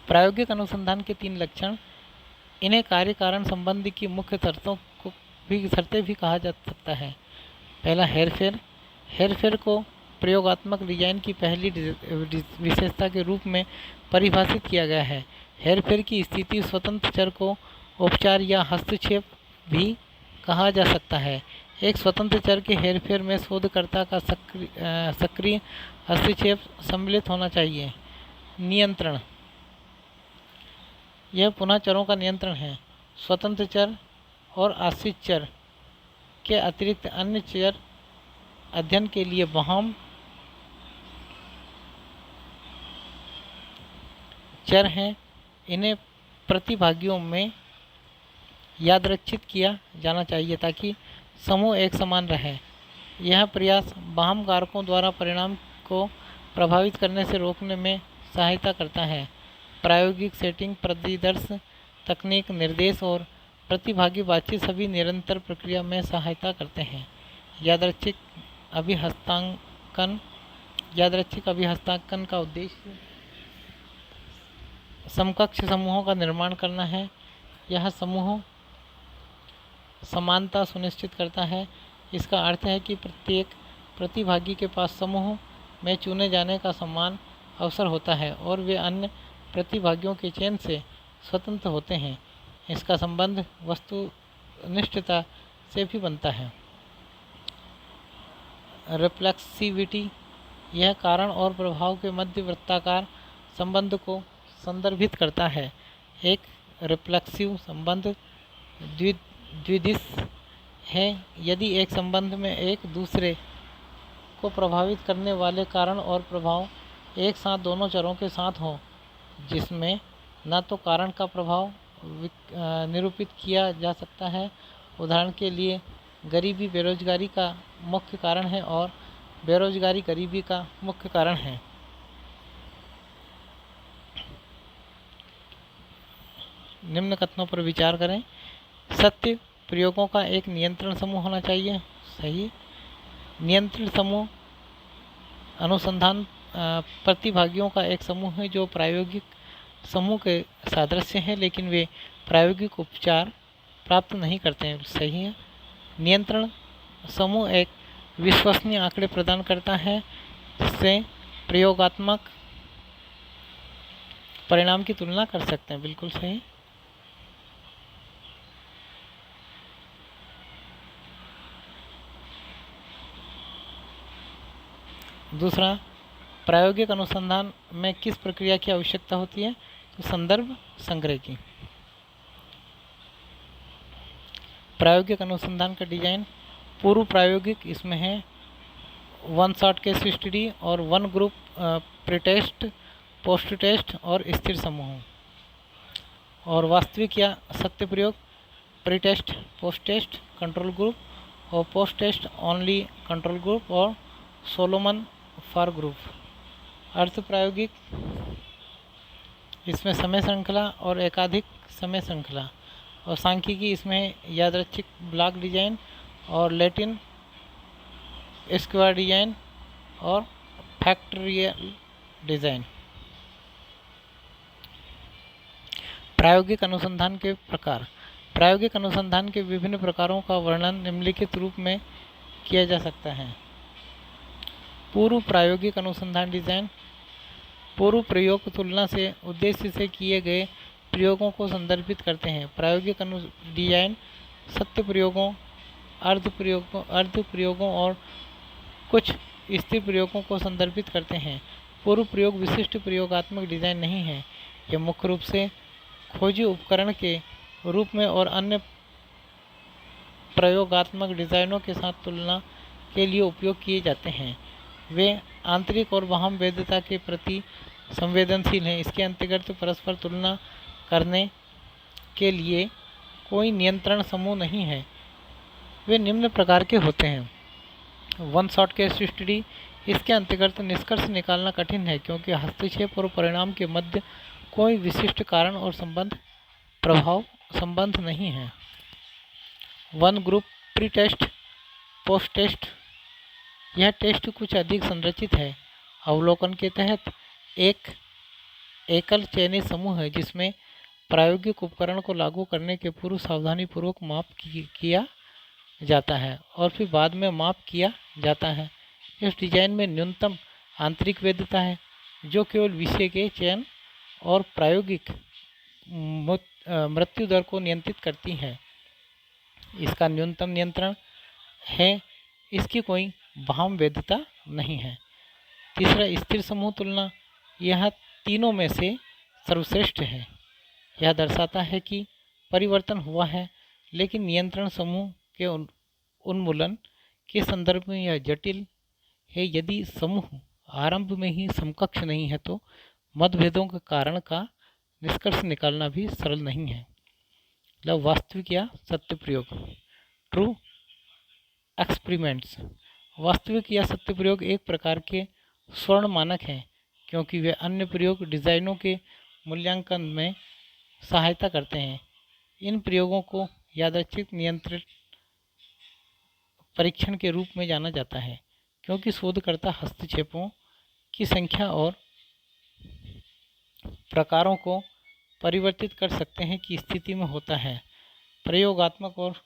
प्रायोगिक अनुसंधान के 3 लक्षण। इन्हें कार्य कारण संबंध की मुख्य शर्तें भी कहा जा सकता है। पहला, हेरफेर। हेरफेर को प्रयोगात्मक डिजाइन की पहली विशेषता के रूप में परिभाषित किया गया है। हेरफेर की स्थिति स्वतंत्र चर को उपचार या हस्तक्षेप भी कहा जा सकता है। एक स्वतंत्र चर के हेरफेर में शोधकर्ता का सक्रिय हस्तक्षेप सम्मिलित होना चाहिए। नियंत्रण, यह पुनः चरों का नियंत्रण है। स्वतंत्र चर और आश्रित चर के अतिरिक्त अन्य चर अध्ययन के लिए अहम चर हैं। इन्हें प्रतिभागियों में यादरक्षित किया जाना चाहिए ताकि समूह एक समान रहे। यह प्रयास बाह्य कारकों द्वारा परिणाम को प्रभावित करने से रोकने में सहायता करता है। प्रायोगिक सेटिंग, प्रतिदर्श तकनीक, निर्देश और प्रतिभागी बातचीत सभी निरंतर प्रक्रिया में सहायता करते हैं। यादृच्छिक अभिहस्तांकन का उद्देश्य समकक्ष समूहों का निर्माण करना है। यह समूह समानता सुनिश्चित करता है। इसका अर्थ है कि प्रत्येक प्रतिभागी के पास समूह में चुने जाने का समान अवसर होता है और वे अन्य प्रतिभागियों के चयन से स्वतंत्र होते हैं। इसका संबंध वस्तुनिष्ठता से भी बनता है। रिफ्लेक्सिविटी, यह कारण और प्रभाव के मध्य वृत्ताकार संबंध को संदर्भित करता है। एक रिफ्लेक्सिव संबंध द्विदिश है यदि एक संबंध में एक दूसरे को प्रभावित करने वाले कारण और प्रभाव एक साथ दोनों चरों के साथ हों, जिसमें न तो कारण का प्रभाव निरूपित किया जा सकता है। उदाहरण के लिए, गरीबी बेरोजगारी का मुख्य कारण है और बेरोजगारी गरीबी का मुख्य कारण है। निम्न कथनों पर विचार करें। सत्य, प्रयोगों का एक नियंत्रण समूह होना चाहिए। सही। नियंत्रण समूह अनुसंधान प्रतिभागियों का एक समूह है जो प्रायोगिक समूह के सादृश्य है, लेकिन वे प्रायोगिक उपचार प्राप्त नहीं करते हैं। सही है। नियंत्रण समूह एक विश्वसनीय आंकड़े प्रदान करता है जिससे प्रयोगात्मक परिणाम की तुलना कर सकते हैं। बिल्कुल सही। दूसरा, प्रायोगिक अनुसंधान में किस प्रक्रिया की आवश्यकता होती है? तो संदर्भ संग्रह की। प्रायोगिक अनुसंधान का डिजाइन पूर्व प्रायोगिक इसमें है वन शॉट केस स्टडी और one group pre test, post test और स्थिर समूह। और वास्तविक या सत्य प्रयोग, pre test, post test control group और post test only control group और सोलोमन फॉर ग्रुप। अर्थ प्रायोगिक, इसमें समय श्रृंखला और एकाधिक समय श्रृंखला। और सांख्यिकी, इसमें यादृच्छिक ब्लॉक डिजाइन और लैटिन स्क्वायर डिजाइन और फैक्टरियल डिजाइन। प्रायोगिक अनुसंधान के प्रकार। प्रायोगिक अनुसंधान के विभिन्न प्रकारों का वर्णन निम्नलिखित रूप में किया जा सकता है। पूर्व प्रायोगिक अनुसंधान डिजाइन, पूर्व प्रयोग तुलना से उद्देश्य से किए गए प्रयोगों को संदर्भित करते हैं। प्रायोगिक डिजाइन सत्य प्रयोगों, अर्ध प्रयोगों और कुछ स्थिर प्रयोगों को संदर्भित करते हैं। पूर्व प्रयोग विशिष्ट प्रयोगात्मक डिजाइन नहीं है। यह मुख्य रूप से खोजी उपकरण के रूप में और अन्य प्रयोगात्मक डिजाइनों के साथ तुलना के लिए उपयोग किए जाते हैं। वे आंतरिक और बाह्य वैधता के प्रति संवेदनशील हैं। इसके अंतर्गत परस्पर तुलना करने के लिए कोई नियंत्रण समूह नहीं है। वे निम्न प्रकार के होते हैं। वन शॉट केस स्टडी, इसके अंतर्गत निष्कर्ष निकालना कठिन है क्योंकि हस्तक्षेप और परिणाम के मध्य कोई विशिष्ट कारण और प्रभाव संबंध नहीं है। One group pre test, post test, यह टेस्ट कुछ अधिक संरचित है। अवलोकन के तहत एक एकल चयनित समूह है जिसमें प्रायोगिक उपकरण को लागू करने के पूर्व सावधानीपूर्वक माप किया जाता है और फिर बाद में माप किया जाता है। इस डिजाइन में न्यूनतम आंतरिक वैधता है जो केवल विषय के चयन और प्रायोगिक मृत्यु दर को नियंत्रित करती है। इसका न्यूनतम नियंत्रण है, इसकी कोई बाह्य वैधता नहीं है। तीसरा, स्थिर समूह तुलना, यह तीनों में से सर्वश्रेष्ठ है। यह दर्शाता है कि परिवर्तन हुआ है, लेकिन नियंत्रण समूह के उन्मूलन के संदर्भ में यह जटिल है। यदि समूह आरंभ में ही समकक्ष नहीं है तो मतभेदों के कारण का निष्कर्ष निकालना भी सरल नहीं है। वास्तविक या सत्य प्रयोग, ट्रू एक्सपेरिमेंट्स। वास्तविक या सत्य प्रयोग एक प्रकार के स्वर्ण मानक हैं क्योंकि वे अन्य प्रयोग डिजाइनों के मूल्यांकन में सहायता करते हैं। इन प्रयोगों को यादृच्छिक नियंत्रित परीक्षण के रूप में जाना जाता है क्योंकि शोधकर्ता हस्तक्षेपों की संख्या और प्रकारों को परिवर्तित कर सकते हैं की स्थिति में होता है। प्रयोगात्मक और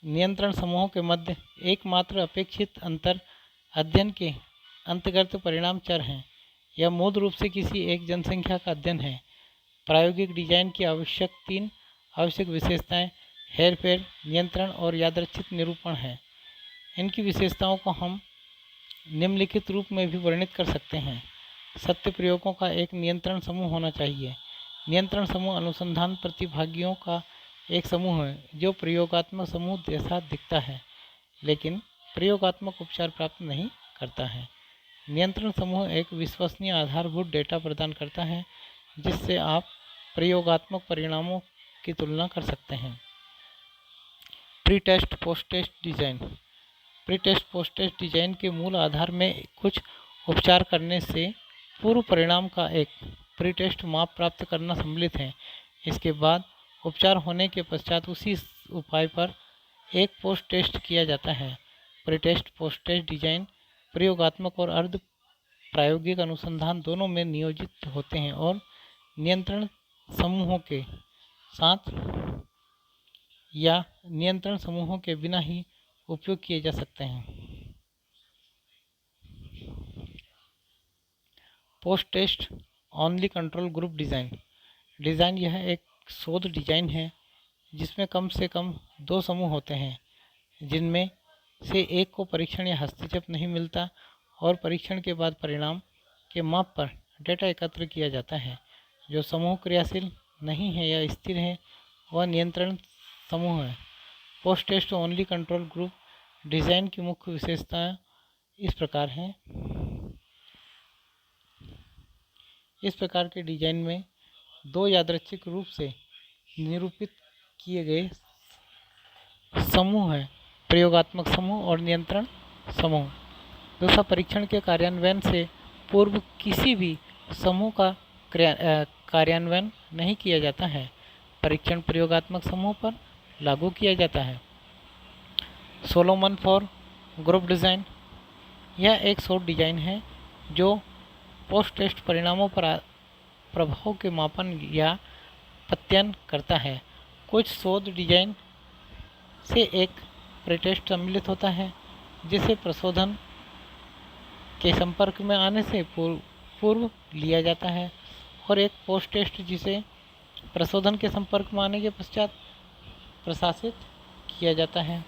नियंत्रण समूहों के मध्य एकमात्र अपेक्षित अंतर अध्ययन के अंतर्गत परिणाम चर हैं। यह मूल रूप से किसी एक जनसंख्या का अध्ययन है। प्रायोगिक डिजाइन की तीन आवश्यक विशेषताएं हेरफेर, नियंत्रण और यादृच्छिक निरूपण हैं। इनकी विशेषताओं को हम निम्नलिखित रूप में भी वर्णित कर सकते हैं। सत्य प्रयोगों का एक नियंत्रण समूह होना चाहिए। नियंत्रण समूह अनुसंधान प्रतिभागियों का एक समूह है जो प्रयोगात्मक समूह जैसा दिखता है लेकिन प्रयोगात्मक उपचार प्राप्त नहीं करता है। नियंत्रण समूह एक विश्वसनीय आधारभूत डेटा प्रदान करता है जिससे आप प्रयोगात्मक परिणामों की तुलना कर सकते हैं। Pre test, post test design. Pre test, post test design के मूल आधार में कुछ उपचार करने से पूर्व परिणाम का एक प्री टेस्ट माप प्राप्त करना सम्मिलित है। इसके बाद उपचार होने के पश्चात उसी उपाय पर एक पोस्ट टेस्ट किया जाता है। Pre test, post test design प्रयोगात्मक और अर्ध प्रायोगिक अनुसंधान दोनों में नियोजित होते हैं और नियंत्रण समूहों के साथ या नियंत्रण समूहों के बिना ही उपयोग किए जा सकते हैं। Post test only control group design यह एक शोध डिजाइन है जिसमें कम से कम 2 समूह होते हैं जिनमें से एक को परीक्षण या हस्तक्षेप नहीं मिलता और परीक्षण के बाद परिणाम के माप पर डेटा एकत्र किया जाता है। जो समूह क्रियाशील नहीं है या स्थिर है वह नियंत्रण समूह है। Post test only control group design की मुख्य विशेषताएं इस प्रकार हैं। इस प्रकार के डिजाइन में दो यादृच्छिक रूप से निरूपित किए गए समूह हैं, प्रयोगात्मक समूह और नियंत्रण समूह। दूसरा, परीक्षण के कार्यान्वयन से पूर्व किसी भी समूह का कार्यान्वयन नहीं किया जाता है। परीक्षण प्रयोगात्मक समूह पर लागू किया जाता है। सोलोमन फॉर ग्रुप डिज़ाइन, यह एक शोध डिज़ाइन है जो पोस्ट टेस्ट परिणामों पर प्रभाव के मापन या पत्यन करता है। कुछ शोध डिज़ाइन से एक प्रीटेस्ट सम्मिलित होता है जिसे प्रशोधन के संपर्क में आने से पूर्व लिया जाता है, और एक पोस्ट टेस्ट जिसे प्रशोधन के संपर्क में आने के पश्चात प्रशासित किया जाता है।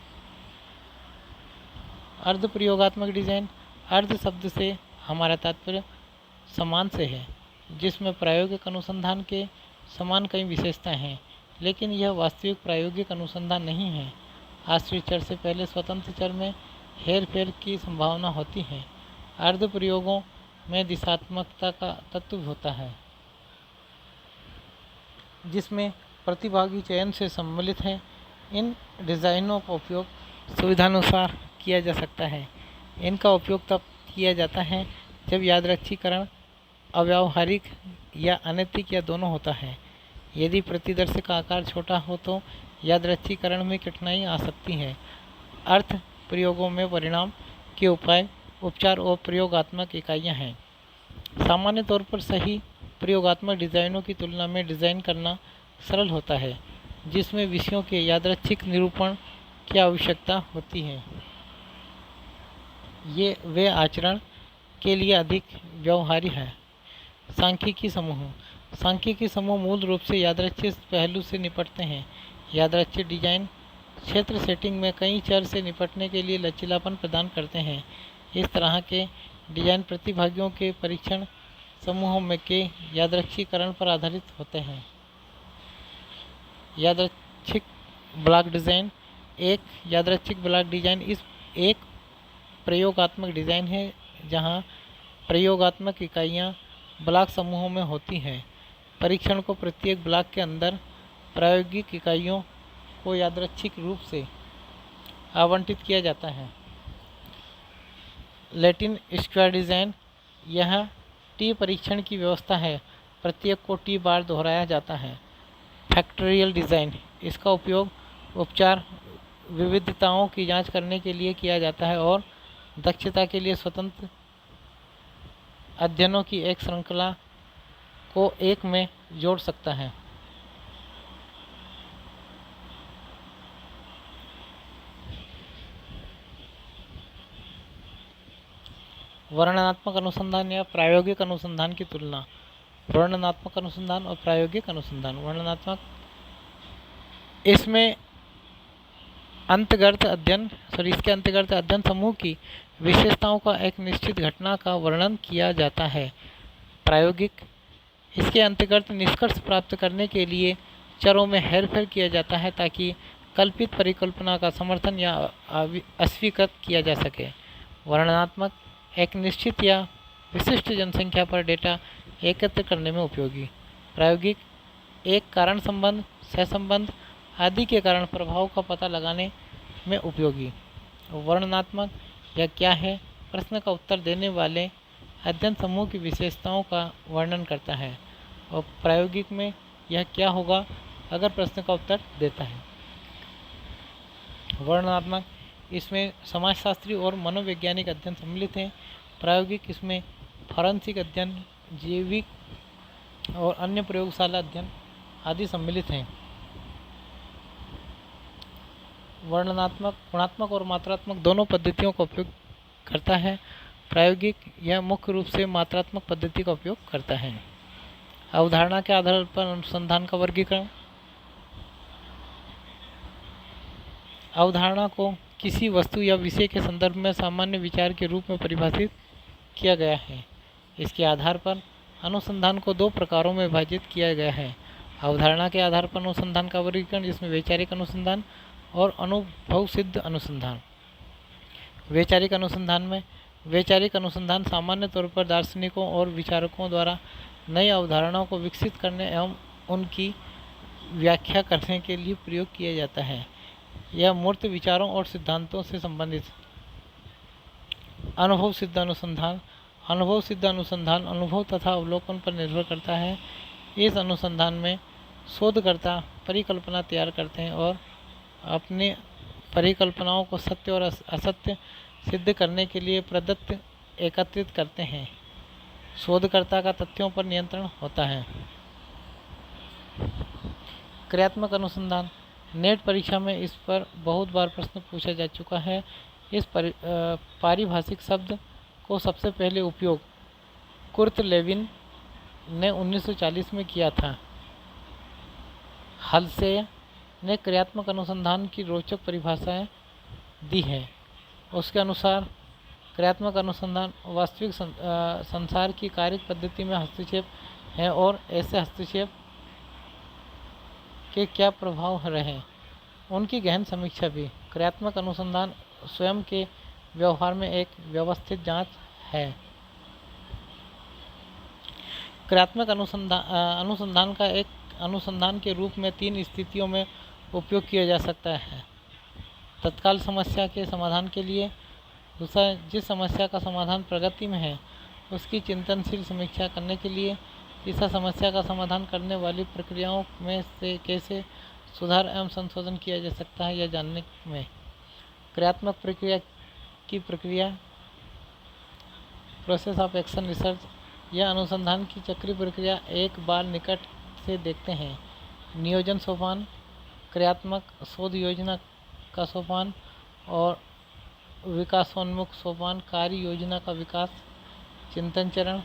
अर्ध प्रयोगात्मक डिज़ाइन, अर्ध शब्द से हमारा तात्पर्य समान से है, जिसमें प्रायोगिक अनुसंधान के समान कई विशेषताएं हैं, लेकिन यह वास्तविक प्रायोगिक अनुसंधान नहीं है। आश्रित चर से पहले स्वतंत्र चर में हेरफेर की संभावना होती है। अर्ध प्रयोगों में दिशात्मकता का तत्व होता है, जिसमें प्रतिभागी चयन से सम्मिलित है। इन डिज़ाइनों का उपयोग सुविधानुसार किया जा सकता है। इनका उपयोग तब किया जाता है जब यादृच्छिकरण अव्यावहारिक या अनैतिक या दोनों होता है। यदि प्रतिदर्श का आकार छोटा हो तो यादृच्छिकरण में कठिनाई आ सकती है। अर्थ प्रयोगों में परिणाम के उपाय, उपचार और प्रयोगात्मक इकाइयाँ हैं। सामान्य तौर पर सही प्रयोगात्मक डिज़ाइनों की तुलना में डिज़ाइन करना सरल होता है, जिसमें विषयों के यादृच्छिक निरूपण की आवश्यकता होती है। ये वे आचरण के लिए अधिक व्यवहार्य है। सांख्यिकी समूह, सांख्यिकी समूह मूल रूप से यादृच्छिक पहलू से निपटते हैं। यादृच्छिक डिजाइन क्षेत्र सेटिंग में कई चर से निपटने के लिए लचीलापन प्रदान करते हैं। इस तरह के डिजाइन प्रतिभागियों के परीक्षण समूहों में के यादृच्छिकरण पर आधारित होते हैं। यादृच्छिक ब्लॉक डिज़ाइन, एक यादृच्छिक ब्लॉक डिज़ाइन इस एक प्रयोगात्मक डिज़ाइन है जहां प्रयोगात्मक इकाइयां ब्लॉक समूहों में होती हैं। परीक्षण को प्रत्येक ब्लॉक के अंदर प्रायोगिक इकाइयों को यादृच्छिक रूप से आवंटित किया जाता है। लैटिन स्क्वायर डिज़ाइन, यह टी परीक्षण की व्यवस्था है, प्रत्येक को टी बार दोहराया जाता है। फैक्टोरियल डिज़ाइन, इसका उपयोग उपचार विविधताओं की जांच करने के लिए किया जाता है और दक्षता के लिए स्वतंत्र अध्ययनों की एक श्रृंखला को एक में जोड़ सकता है। वर्णनात्मक अनुसंधान या प्रायोगिक अनुसंधान की तुलना। वर्णनात्मक अनुसंधान और प्रायोगिक अनुसंधान। वर्णनात्मक, इसके अंतर्गत अध्ययन समूह की विशेषताओं का एक निश्चित घटना का वर्णन किया जाता है। प्रायोगिक, इसके अंतर्गत निष्कर्ष प्राप्त करने के लिए चरों में हेरफेर किया जाता है ताकि कल्पित परिकल्पना का समर्थन या अस्वीकृत किया जा सके। वर्णनात्मक, एक निश्चित या विशिष्ट जनसंख्या पर डेटा एकत्र करने में उपयोगी। प्रायोगिक, एक कारण संबंध, सहसंबंध आदि के कारण प्रभाव का पता लगाने में उपयोगी। वर्णनात्मक, यह क्या है, प्रश्न का उत्तर देने वाले अध्ययन समूह की विशेषताओं का वर्णन करता है, और प्रायोगिक में यह क्या होगा अगर प्रश्न का उत्तर देता है। वर्णनात्मक, इसमें समाजशास्त्री और मनोवैज्ञानिक अध्ययन सम्मिलित हैं। प्रायोगिक, इसमें फॉरेंसिक अध्ययन, जैविक और अन्य प्रयोगशाला अध्ययन आदि सम्मिलित हैं। वर्णनात्मक गुणात्मक और मात्रात्मक दोनों पद्धतियों का उपयोग करता है। प्रायोगिक, यह मुख्य रूप से मात्रात्मक पद्धति का उपयोग करता है। अवधारणा के आधार पर अनुसंधान का वर्गीकरण। अवधारणा को किसी वस्तु या विषय के संदर्भ में सामान्य विचार के रूप में परिभाषित किया गया है। इसके आधार पर अनुसंधान को दो प्रकारों में विभाजित किया गया है। अवधारणा के आधार पर अनुसंधान का वर्गीकरण, जिसमें वैचारिक अनुसंधान और अनुभव सिद्ध अनुसंधान। वैचारिक अनुसंधान में वैचारिक अनुसंधान सामान्य तौर पर दार्शनिकों और विचारकों द्वारा नई अवधारणाओं को विकसित करने एवं उनकी व्याख्या करने के लिए प्रयोग किया जाता है। यह मूर्त विचारों और सिद्धांतों से संबंधित अनुभव सिद्ध अनुसंधान। अनुभव सिद्ध अनुसंधान अनुभव तथा अवलोकन पर निर्भर करता है। इस अनुसंधान में शोधकर्ता परिकल्पना तैयार करते हैं और अपनी परिकल्पनाओं को सत्य और असत्य सिद्ध करने के लिए प्रदत्त एकत्रित करते हैं। शोधकर्ता का तथ्यों पर नियंत्रण होता है। क्रियात्मक अनुसंधान। नेट परीक्षा में इस पर बहुत बार प्रश्न पूछा जा चुका है। इस पारिभाषिक शब्द को सबसे पहले उपयोग कुर्ट लेविन ने 1940 में किया था। हल्से ने क्रियात्मक अनुसंधान की रोचक परिभाषाएं दी है। उसके अनुसार क्रियात्मक अनुसंधान वास्तविक संसार की कार्य पद्धति में हस्तक्षेप है और ऐसे हस्तक्षेप के क्या प्रभाव रहे, उनकी गहन समीक्षा भी। क्रियात्मक अनुसंधान स्वयं के व्यवहार में एक व्यवस्थित जांच है। क्रियात्मक अनुसंधान का एक अनुसंधान के रूप में 3 स्थितियों में उपयोग किया जा सकता है। तत्काल समस्या के समाधान के लिए, दूसरा जिस समस्या का समाधान प्रगति में है उसकी चिंतनशील समीक्षा करने के लिए, तीसरा समस्या का समाधान करने वाली प्रक्रियाओं में से कैसे सुधार एवं संशोधन किया जा सकता है यह जानने में। क्रियात्मक प्रक्रिया प्रोसेस ऑफ एक्शन रिसर्च। यह अनुसंधान की चक्रीय प्रक्रिया एक बार निकट से देखते हैं। नियोजन सोपान, क्रियात्मक शोध योजना का सोपान और विकासोन्मुख सोपान, कार्य योजना का विकास, चिंतन चरण।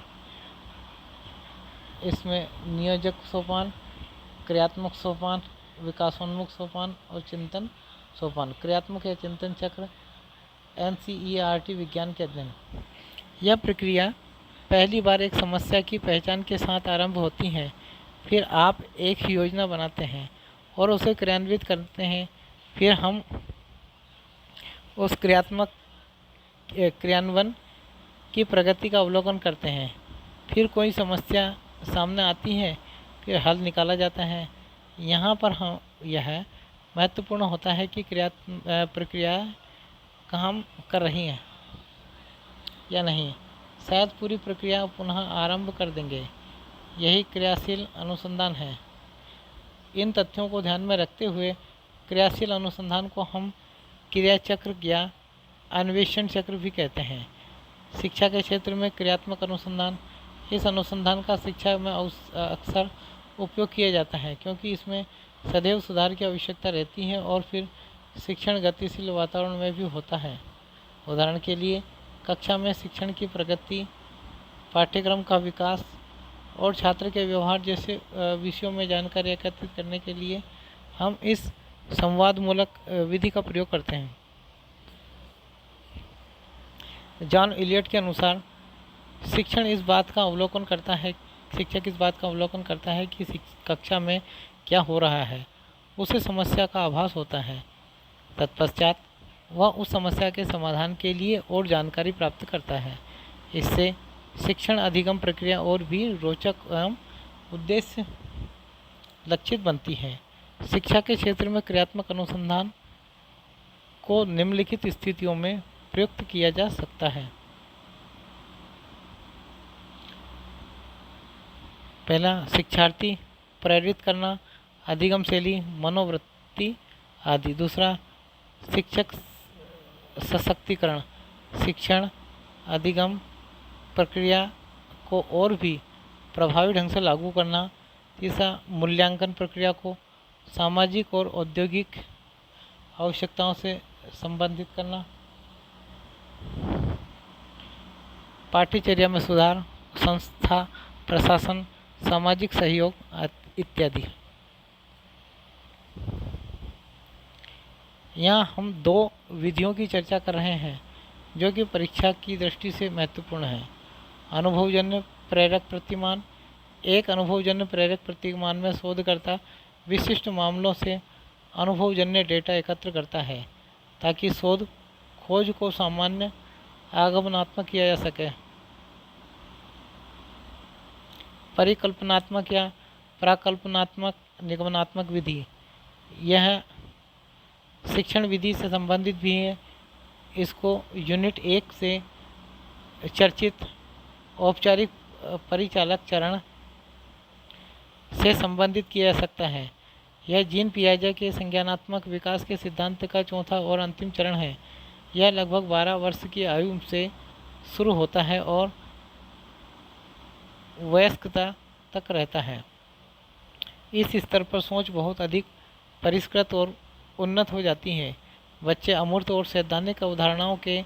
इसमें नियोजक सोपान, क्रियात्मक सोपान, विकासोन्मुख सोपान और चिंतन सोपान। क्रियात्मक या चिंतन चक्र NCERT विज्ञान के अध्ययन। यह प्रक्रिया पहली बार एक समस्या की पहचान के साथ आरंभ होती है। फिर आप एक योजना बनाते हैं और उसे क्रियान्वित करते हैं। फिर हम उस क्रियान्वयन की प्रगति का अवलोकन करते हैं। फिर कोई समस्या सामने आती है, फिर हल निकाला जाता है। यहाँ पर यह महत्वपूर्ण होता है कि प्रक्रिया काम कर रही है या नहीं। शायद पूरी प्रक्रिया पुनः आरंभ कर देंगे। यही क्रियाशील अनुसंधान है। इन तथ्यों को ध्यान में रखते हुए क्रियाशील अनुसंधान को हम क्रिया चक्र या अन्वेषण चक्र भी कहते हैं। शिक्षा के क्षेत्र में क्रियात्मक अनुसंधान। इस अनुसंधान का शिक्षा में अक्सर उपयोग किया जाता है क्योंकि इसमें सदैव सुधार की आवश्यकता रहती है और फिर शिक्षण गतिशील वातावरण में भी होता है। उदाहरण के लिए कक्षा में शिक्षण की प्रगति, पाठ्यक्रम का विकास और छात्र के व्यवहार जैसे विषयों में जानकारी एकत्रित करने के लिए हम इस संवादमूलक विधि का प्रयोग करते हैं। जॉन इलियट के अनुसार शिक्षक इस बात का अवलोकन करता है कि कक्षा में क्या हो रहा है, उसे समस्या का आभास होता है। तत्पश्चात वह उस समस्या के समाधान के लिए और जानकारी प्राप्त करता है। इससे शिक्षण अधिगम प्रक्रिया और भी रोचक एवं उद्देश्य लक्षित बनती है। शिक्षा के क्षेत्र में क्रियात्मक अनुसंधान को निम्नलिखित स्थितियों में प्रयुक्त किया जा सकता है। पहला, शिक्षार्थी प्रेरित करना, अधिगम शैली, मनोवृत्ति आदि। दूसरा, शिक्षक सशक्तिकरण, शिक्षण अधिगम प्रक्रिया को और भी प्रभावी ढंग से लागू करना। तीसरा, मूल्यांकन प्रक्रिया को सामाजिक और औद्योगिक आवश्यकताओं से संबंधित करना। पाठ्यचर्या में सुधार, संस्था प्रशासन, सामाजिक सहयोग इत्यादि। यहाँ हम 2 विधियों की चर्चा कर रहे हैं जो कि परीक्षा की दृष्टि से महत्वपूर्ण है। अनुभवजन्य प्रेरक प्रतिमान। एक अनुभवजन्य प्रेरक प्रतिमान में शोधकर्ता विशिष्ट मामलों से अनुभवजन्य डेटा एकत्र करता है ताकि शोध खोज को सामान्य आगमनात्मक किया जा सके। परिकल्पनात्मक या प्राकल्पनात्मक निगमनात्मक विधि, यह शिक्षण विधि से संबंधित भी है। इसको यूनिट 1 से चर्चित औपचारिक परिचालक चरण से संबंधित किया जा सकता है। यह जीन पियाजे के संज्ञानात्मक विकास के सिद्धांत का चौथा और अंतिम चरण है। यह लगभग 12 वर्ष की आयु से शुरू होता है और वयस्कता तक रहता है। इस स्तर पर सोच बहुत अधिक परिष्कृत और उन्नत हो जाती है। बच्चे अमूर्त और सैद्धांतिक अवधारणाओं के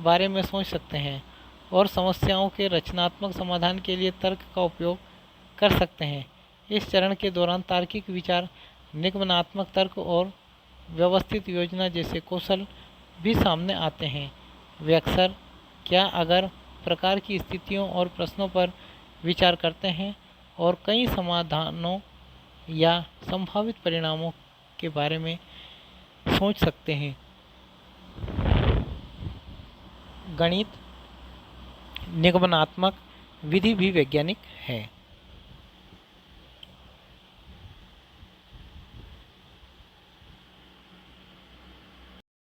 बारे में सोच सकते हैं और समस्याओं के रचनात्मक समाधान के लिए तर्क का उपयोग कर सकते हैं। इस चरण के दौरान तार्किक विचार, निगमनात्मक तर्क और व्यवस्थित योजना जैसे कौशल भी सामने आते हैं। वे अक्सर क्या अगर प्रकार की स्थितियों और प्रश्नों पर विचार करते हैं और कई समाधानों या संभावित परिणामों के बारे में सोच सकते हैं। गणित निगमनात्मक विधि भी वैज्ञानिक है।